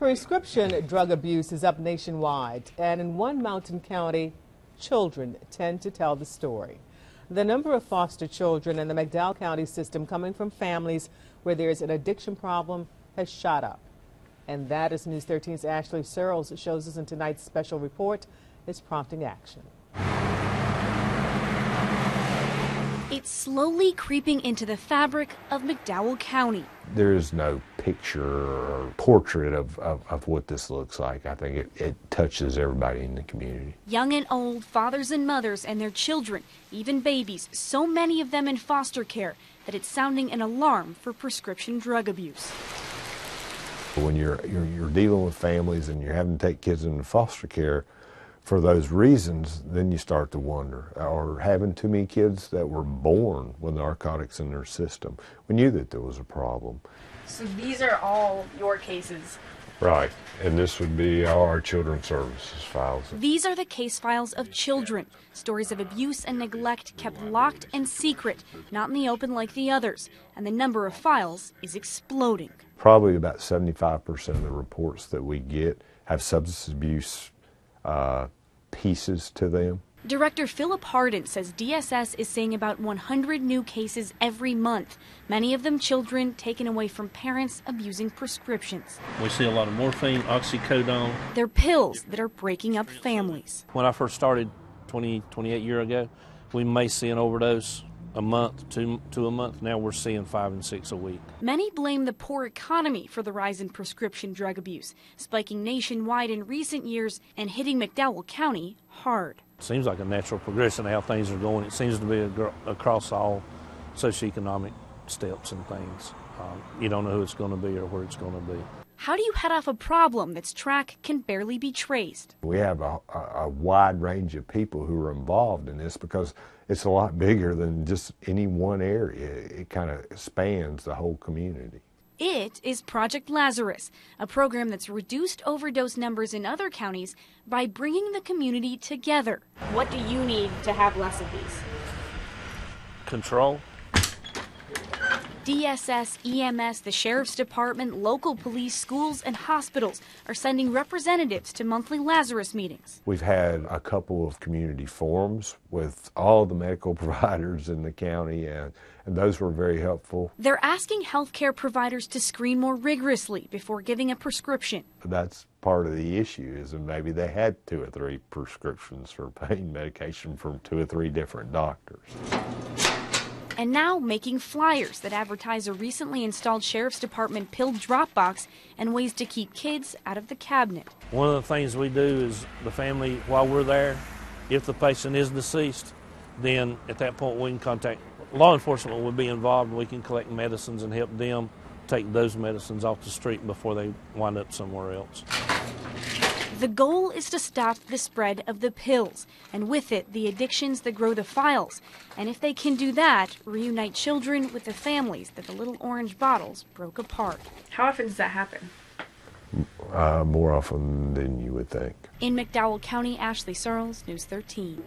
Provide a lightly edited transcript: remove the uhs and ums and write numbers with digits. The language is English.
Prescription drug abuse is up nationwide, and in one mountain county, children tend to tell the story. The number of foster children in the McDowell County system coming from families where there is an addiction problem has shot up. And that, as News 13's Ashley Searles shows us in tonight's special report, is prompting action. It's slowly creeping into the fabric of McDowell County. There is no picture or portrait of what this looks like. I think it touches everybody in the community. Young and old, fathers and mothers and their children, even babies, so many of them in foster care that it's sounding an alarm for prescription drug abuse. When you're dealing with families and you're having to take kids into foster care for those reasons, then you start to wonder, or having too many kids that were born with narcotics in their system. We knew that there was a problem. So these are all your cases? Right, and this would be our children's services files. These are the case files of children, stories of abuse and neglect kept locked and secret, not in the open like the others, and the number of files is exploding. Probably about 75% of the reports that we get have substance abuse pieces to them. Director Phillip Hardin says D.S.S is seeing about 100 new cases every month, many of them children taken away from parents abusing prescriptions. We see a lot of morphine, oxycodone. They're pills that are breaking up families. When I first started 28 years ago, we may see an overdose a month to a month. Now we're seeing 5 and 6 a week. Many blame the poor economy for the rise in prescription drug abuse, spiking nationwide in recent years and hitting McDowell County hard. It seems like a natural progression of how things are going. It seems to be across all socioeconomic steps and things. You don't know who it's going to be or where it's going to be. How do you head off a problem that's track can barely be traced? We have a wide range of people who are involved in this because it's a lot bigger than just any one area. It kind of spans the whole community. It is Project Lazarus, a program that's reduced overdose numbers in other counties by bringing the community together. What do you need to have less of these? Control. D.S.S, EMS, the Sheriff's Department, local police, schools, and hospitals are sending representatives to monthly Lazarus meetings. We've had a couple of community forums with all the medical providers in the county, and those were very helpful. They're asking healthcare providers to screen more rigorously before giving a prescription. That's part of the issue, is that maybe they had 2 or 3 prescriptions for pain medication from 2 or 3 different doctors. And now making flyers that advertise a recently installed Sheriff's Department pill drop box and ways to keep kids out of the cabinet. One of the things we do is the family, while we're there, if the patient is deceased, then at that point we can contact law enforcement. Will be involved, and we can collect medicines and help them take those medicines off the street before they wind up somewhere else. The goal is to stop the spread of the pills, and with it, the addictions that grow the files. And if they can do that, reunite children with the families that the little orange bottles broke apart. How often does that happen? More often than you would think. In McDowell County, Ashley Searles, News 13.